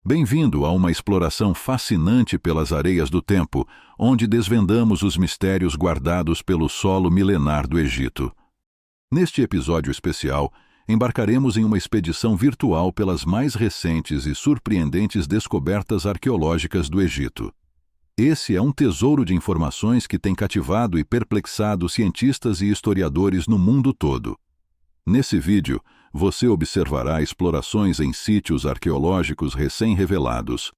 Bem-vindo a uma exploração fascinante pelas areias do tempo, onde desvendamos os mistérios guardados pelo solo milenar do Egito. Neste episódio especial, embarcaremos em uma expedição virtual pelas mais recentes e surpreendentes descobertas arqueológicas do Egito. Esse é um tesouro de informações que tem cativado e perplexado cientistas e historiadores no mundo todo. Nesse vídeo, você observará explorações em sítios arqueológicos recém-revelados,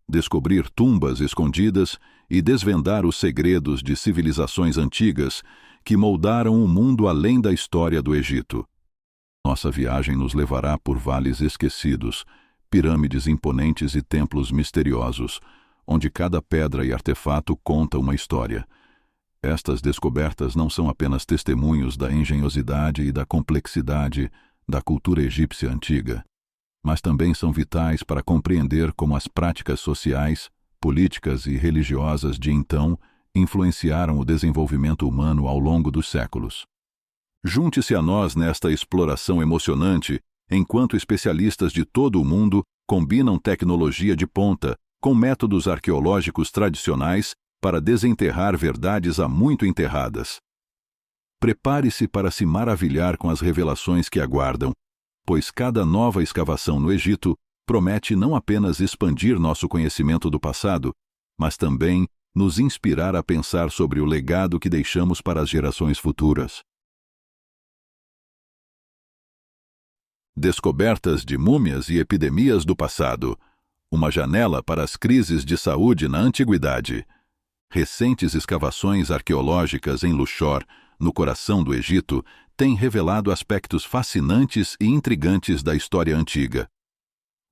descobrir tumbas escondidas e desvendar os segredos de civilizações antigas que moldaram o mundo além da história do Egito. Nossa viagem nos levará por vales esquecidos, pirâmides imponentes e templos misteriosos, onde cada pedra e artefato conta uma história. Estas descobertas não são apenas testemunhos da engenhosidade e da complexidade da cultura egípcia antiga, mas também são vitais para compreender como as práticas sociais, políticas e religiosas de então influenciaram o desenvolvimento humano ao longo dos séculos. Junte-se a nós nesta exploração emocionante, enquanto especialistas de todo o mundo combinam tecnologia de ponta com métodos arqueológicos tradicionais para desenterrar verdades há muito enterradas. Prepare-se para se maravilhar com as revelações que aguardam, pois cada nova escavação no Egito promete não apenas expandir nosso conhecimento do passado, mas também nos inspirar a pensar sobre o legado que deixamos para as gerações futuras. Descobertas de múmias e epidemias do passado. Uma janela para as crises de saúde na antiguidade. Recentes escavações arqueológicas em Luxor, no coração do Egito, têm revelado aspectos fascinantes e intrigantes da história antiga.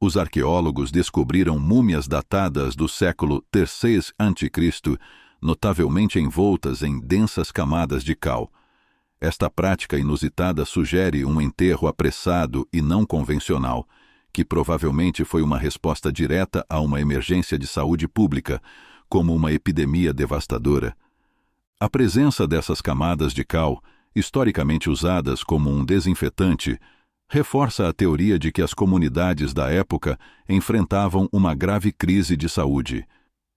Os arqueólogos descobriram múmias datadas do século III a.C., notavelmente envoltas em densas camadas de cal. Esta prática inusitada sugere um enterro apressado e não convencional, que provavelmente foi uma resposta direta a uma emergência de saúde pública, como uma epidemia devastadora. A presença dessas camadas de cal, historicamente usadas como um desinfetante, reforça a teoria de que as comunidades da época enfrentavam uma grave crise de saúde.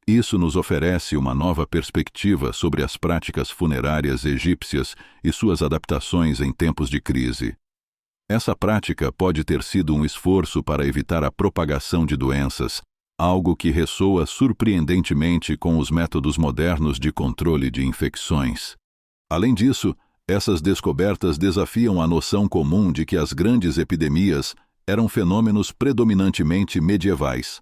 Isso nos oferece uma nova perspectiva sobre as práticas funerárias egípcias e suas adaptações em tempos de crise. Essa prática pode ter sido um esforço para evitar a propagação de doenças, algo que ressoa surpreendentemente com os métodos modernos de controle de infecções. Além disso, essas descobertas desafiam a noção comum de que as grandes epidemias eram fenômenos predominantemente medievais.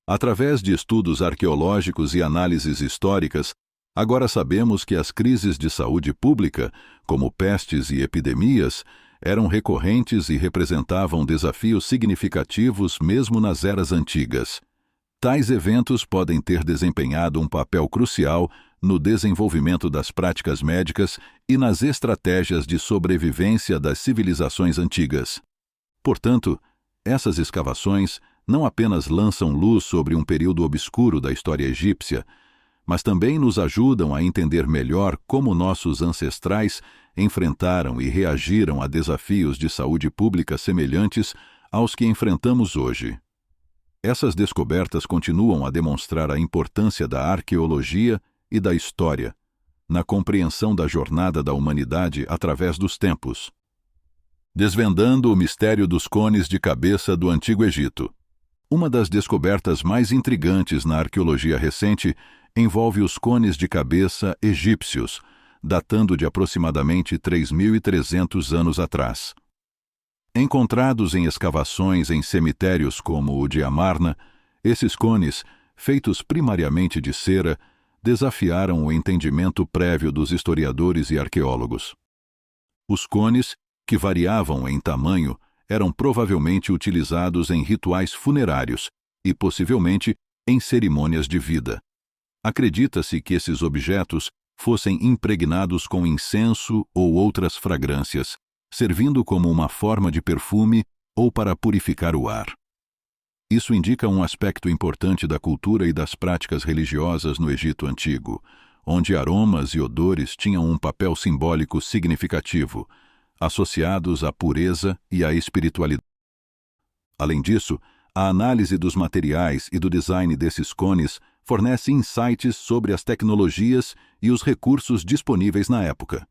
Através de estudos arqueológicos e análises históricas, agora sabemos que as crises de saúde pública, como pestes e epidemias, eram recorrentes e representavam desafios significativos mesmo nas eras antigas. Tais eventos podem ter desempenhado um papel crucial no desenvolvimento das práticas médicas e nas estratégias de sobrevivência das civilizações antigas. Portanto, essas escavações não apenas lançam luz sobre um período obscuro da história egípcia, mas também nos ajudam a entender melhor como nossos ancestrais enfrentaram e reagiram a desafios de saúde pública semelhantes aos que enfrentamos hoje. Essas descobertas continuam a demonstrar a importância da arqueologia e da história na compreensão da jornada da humanidade através dos tempos. Desvendando o mistério dos cones de cabeça do Antigo Egito. Uma das descobertas mais intrigantes na arqueologia recente envolve os cones de cabeça egípcios, datando de aproximadamente 3.300 anos atrás. Encontrados em escavações em cemitérios como o de Amarna, esses cones, feitos primariamente de cera, desafiaram o entendimento prévio dos historiadores e arqueólogos. Os cones, que variavam em tamanho, eram provavelmente utilizados em rituais funerários e, possivelmente, em cerimônias de vida. Acredita-se que esses objetos fossem impregnados com incenso ou outras fragrâncias, servindo como uma forma de perfume ou para purificar o ar. Isso indica um aspecto importante da cultura e das práticas religiosas no Egito Antigo, onde aromas e odores tinham um papel simbólico significativo, associados à pureza e à espiritualidade. Além disso, a análise dos materiais e do design desses cones fornece insights sobre as tecnologias e os recursos disponíveis na época.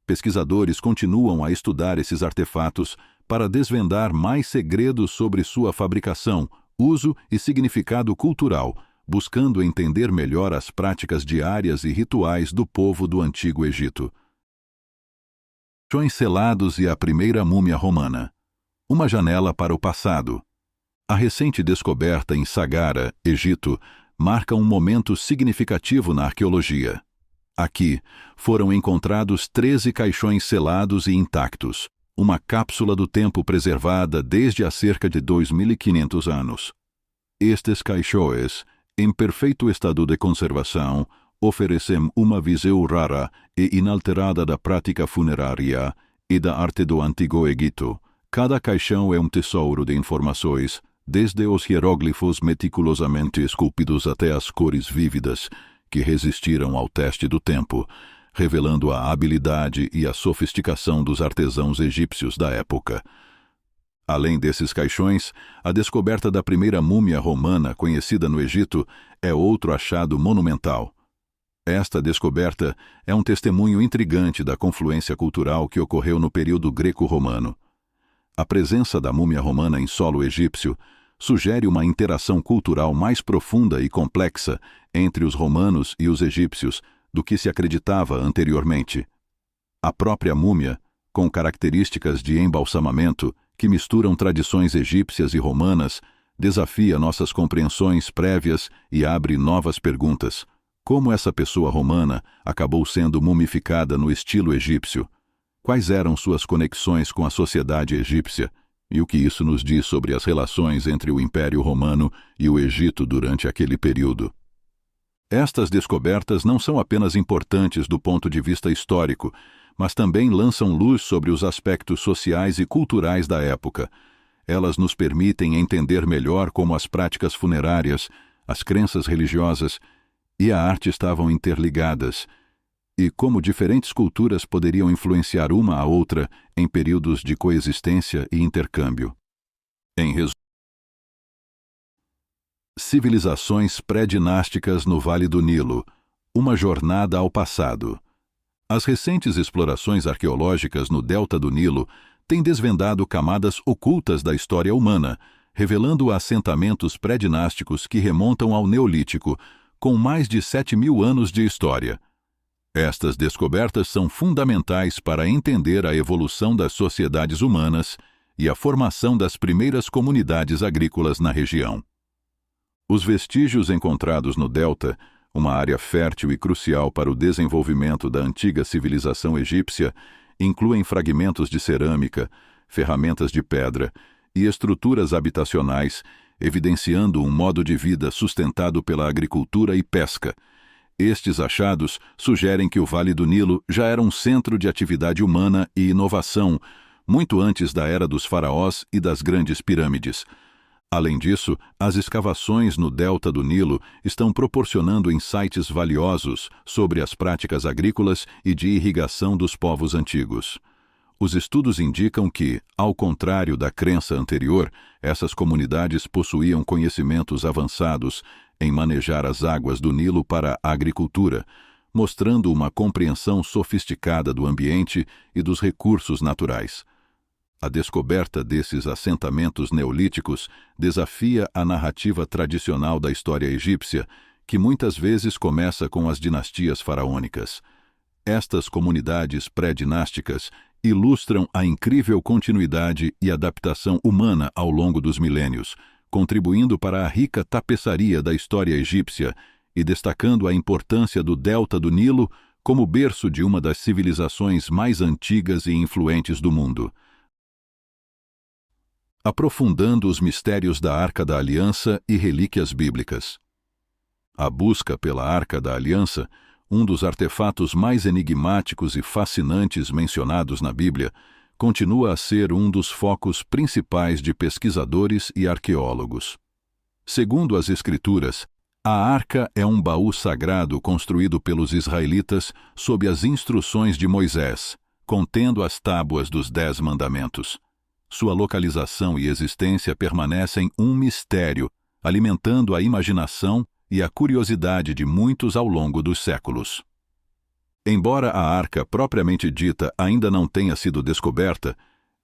Pesquisadores continuam a estudar esses artefatos para desvendar mais segredos sobre sua fabricação, uso e significado cultural, buscando entender melhor as práticas diárias e rituais do povo do Antigo Egito. Caixões selados e a primeira múmia romana. Uma janela para o passado. A recente descoberta em Saqqara, Egito, marca um momento significativo na arqueologia. Aqui, foram encontrados 13 caixões selados e intactos, uma cápsula do tempo preservada desde há cerca de 2.500 anos. Estes caixões, em perfeito estado de conservação, oferecem uma visão rara e inalterada da prática funerária e da arte do Antigo Egito. Cada caixão é um tesouro de informações, desde os hieróglifos meticulosamente esculpidos até as cores vívidas, que resistiram ao teste do tempo, revelando a habilidade e a sofisticação dos artesãos egípcios da época. Além desses caixões, a descoberta da primeira múmia romana conhecida no Egito é outro achado monumental. Esta descoberta é um testemunho intrigante da confluência cultural que ocorreu no período greco-romano. A presença da múmia romana em solo egípcio sugere uma interação cultural mais profunda e complexa entre os romanos e os egípcios do que se acreditava anteriormente. A própria múmia, com características de embalsamamento que misturam tradições egípcias e romanas, desafia nossas compreensões prévias e abre novas perguntas. Como essa pessoa romana acabou sendo mumificada no estilo egípcio? Quais eram suas conexões com a sociedade egípcia? E o que isso nos diz sobre as relações entre o Império Romano e o Egito durante aquele período? Estas descobertas não são apenas importantes do ponto de vista histórico, mas também lançam luz sobre os aspectos sociais e culturais da época. Elas nos permitem entender melhor como as práticas funerárias, as crenças religiosas e a arte estavam interligadas, e como diferentes culturas poderiam influenciar uma a outra em períodos de coexistência e intercâmbio. Em resumo, civilizações pré-dinásticas no Vale do Nilo, uma jornada ao passado. As recentes explorações arqueológicas no delta do Nilo têm desvendado camadas ocultas da história humana, revelando assentamentos pré-dinásticos que remontam ao Neolítico, com mais de 7.000 anos de história. Estas descobertas são fundamentais para entender a evolução das sociedades humanas e a formação das primeiras comunidades agrícolas na região. Os vestígios encontrados no delta, uma área fértil e crucial para o desenvolvimento da antiga civilização egípcia, incluem fragmentos de cerâmica, ferramentas de pedra e estruturas habitacionais, evidenciando um modo de vida sustentado pela agricultura e pesca. Estes achados sugerem que o Vale do Nilo já era um centro de atividade humana e inovação, muito antes da era dos faraós e das grandes pirâmides. Além disso, as escavações no delta do Nilo estão proporcionando insights valiosos sobre as práticas agrícolas e de irrigação dos povos antigos. Os estudos indicam que, ao contrário da crença anterior, essas comunidades possuíam conhecimentos avançados em manejar as águas do Nilo para a agricultura, mostrando uma compreensão sofisticada do ambiente e dos recursos naturais. A descoberta desses assentamentos neolíticos desafia a narrativa tradicional da história egípcia, que muitas vezes começa com as dinastias faraônicas. Estas comunidades pré-dinásticas ilustram a incrível continuidade e adaptação humana ao longo dos milênios, contribuindo para a rica tapeçaria da história egípcia e destacando a importância do delta do Nilo como berço de uma das civilizações mais antigas e influentes do mundo. Aprofundando os mistérios da Arca da Aliança e relíquias bíblicas. A busca pela Arca da Aliança, um dos artefatos mais enigmáticos e fascinantes mencionados na Bíblia, continua a ser um dos focos principais de pesquisadores e arqueólogos. Segundo as Escrituras, a Arca é um baú sagrado construído pelos israelitas sob as instruções de Moisés, contendo as tábuas dos 10 mandamentos. Sua localização e existência permanecem um mistério, alimentando a imaginação e a curiosidade de muitos ao longo dos séculos. Embora a arca propriamente dita ainda não tenha sido descoberta,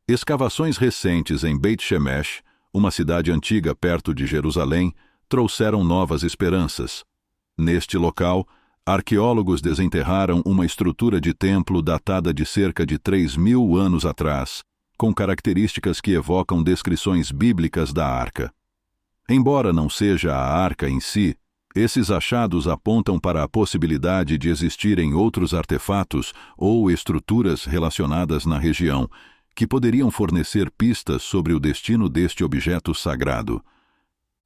escavações recentes em Beit Shemesh, uma cidade antiga perto de Jerusalém, trouxeram novas esperanças. Neste local, arqueólogos desenterraram uma estrutura de templo datada de cerca de 3.000 anos atrás, com características que evocam descrições bíblicas da arca. Embora não seja a arca em si, esses achados apontam para a possibilidade de existirem outros artefatos ou estruturas relacionadas na região, que poderiam fornecer pistas sobre o destino deste objeto sagrado.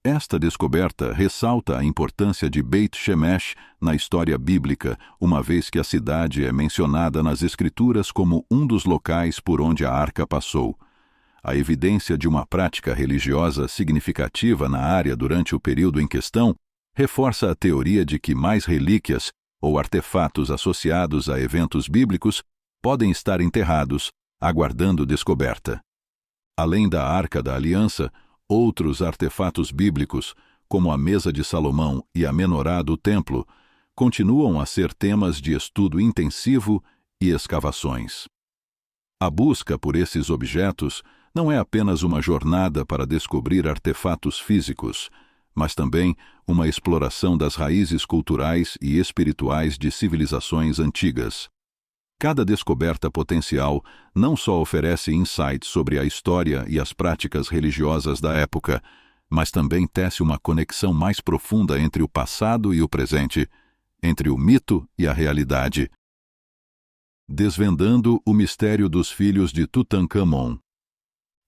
Esta descoberta ressalta a importância de Beit Shemesh na história bíblica, uma vez que a cidade é mencionada nas Escrituras como um dos locais por onde a arca passou. A evidência de uma prática religiosa significativa na área durante o período em questão reforça a teoria de que mais relíquias ou artefatos associados a eventos bíblicos podem estar enterrados, aguardando descoberta. Além da Arca da Aliança, outros artefatos bíblicos, como a Mesa de Salomão e a Menorá do Templo, continuam a ser temas de estudo intensivo e escavações. A busca por esses objetos não é apenas uma jornada para descobrir artefatos físicos, mas também uma exploração das raízes culturais e espirituais de civilizações antigas. Cada descoberta potencial não só oferece insights sobre a história e as práticas religiosas da época, mas também tece uma conexão mais profunda entre o passado e o presente, entre o mito e a realidade. Desvendando o mistério dos filhos de Tutankhamon.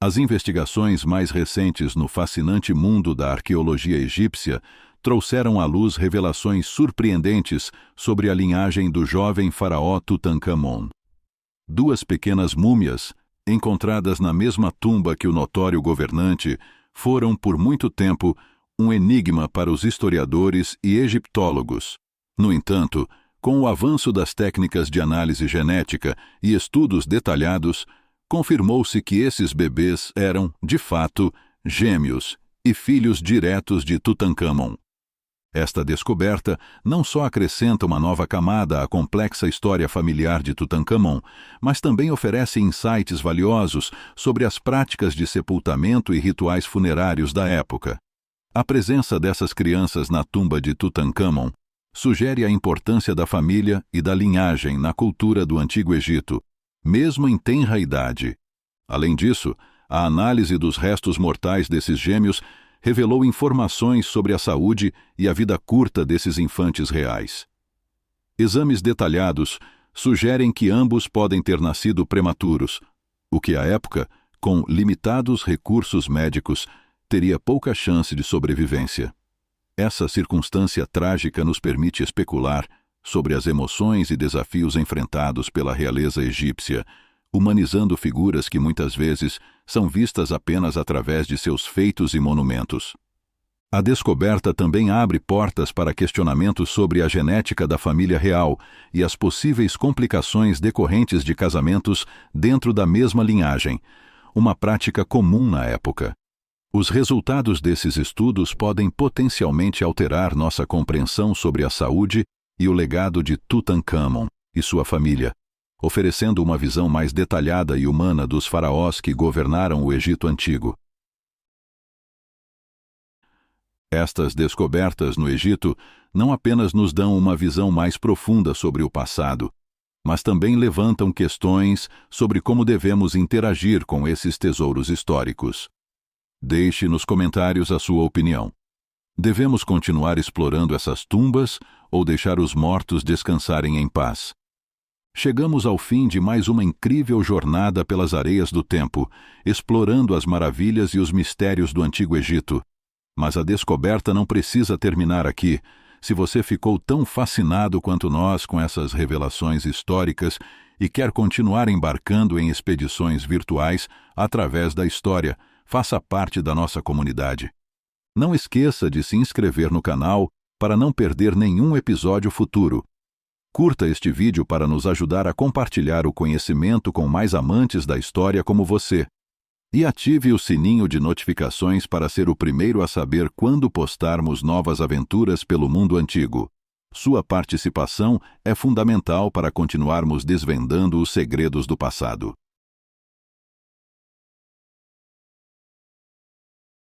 As investigações mais recentes no fascinante mundo da arqueologia egípcia trouxeram à luz revelações surpreendentes sobre a linhagem do jovem faraó Tutankhamon. Duas pequenas múmias, encontradas na mesma tumba que o notório governante, foram por muito tempo um enigma para os historiadores e egiptólogos. No entanto, com o avanço das técnicas de análise genética e estudos detalhados, confirmou-se que esses bebês eram, de fato, gêmeos e filhos diretos de Tutankhamon. Esta descoberta não só acrescenta uma nova camada à complexa história familiar de Tutankhamon, mas também oferece insights valiosos sobre as práticas de sepultamento e rituais funerários da época. A presença dessas crianças na tumba de Tutankhamon sugere a importância da família e da linhagem na cultura do Antigo Egito, mesmo em tenra idade. Além disso, a análise dos restos mortais desses gêmeos revelou informações sobre a saúde e a vida curta desses infantes reais. Exames detalhados sugerem que ambos podem ter nascido prematuros, o que à época, com limitados recursos médicos, teria pouca chance de sobrevivência. Essa circunstância trágica nos permite especular sobre as emoções e desafios enfrentados pela realeza egípcia, humanizando figuras que muitas vezes são vistas apenas através de seus feitos e monumentos. A descoberta também abre portas para questionamentos sobre a genética da família real e as possíveis complicações decorrentes de casamentos dentro da mesma linhagem, uma prática comum na época. Os resultados desses estudos podem potencialmente alterar nossa compreensão sobre a saúde e o legado de Tutankhamon e sua família, oferecendo uma visão mais detalhada e humana dos faraós que governaram o Egito Antigo. Estas descobertas no Egito não apenas nos dão uma visão mais profunda sobre o passado, mas também levantam questões sobre como devemos interagir com esses tesouros históricos. Deixe nos comentários a sua opinião. Devemos continuar explorando essas tumbas ou deixar os mortos descansarem em paz? Chegamos ao fim de mais uma incrível jornada pelas areias do tempo, explorando as maravilhas e os mistérios do Antigo Egito. Mas a descoberta não precisa terminar aqui. Se você ficou tão fascinado quanto nós com essas revelações históricas e quer continuar embarcando em expedições virtuais através da história, faça parte da nossa comunidade. Não esqueça de se inscrever no canal para não perder nenhum episódio futuro. Curta este vídeo para nos ajudar a compartilhar o conhecimento com mais amantes da história como você. E ative o sininho de notificações para ser o primeiro a saber quando postarmos novas aventuras pelo mundo antigo. Sua participação é fundamental para continuarmos desvendando os segredos do passado.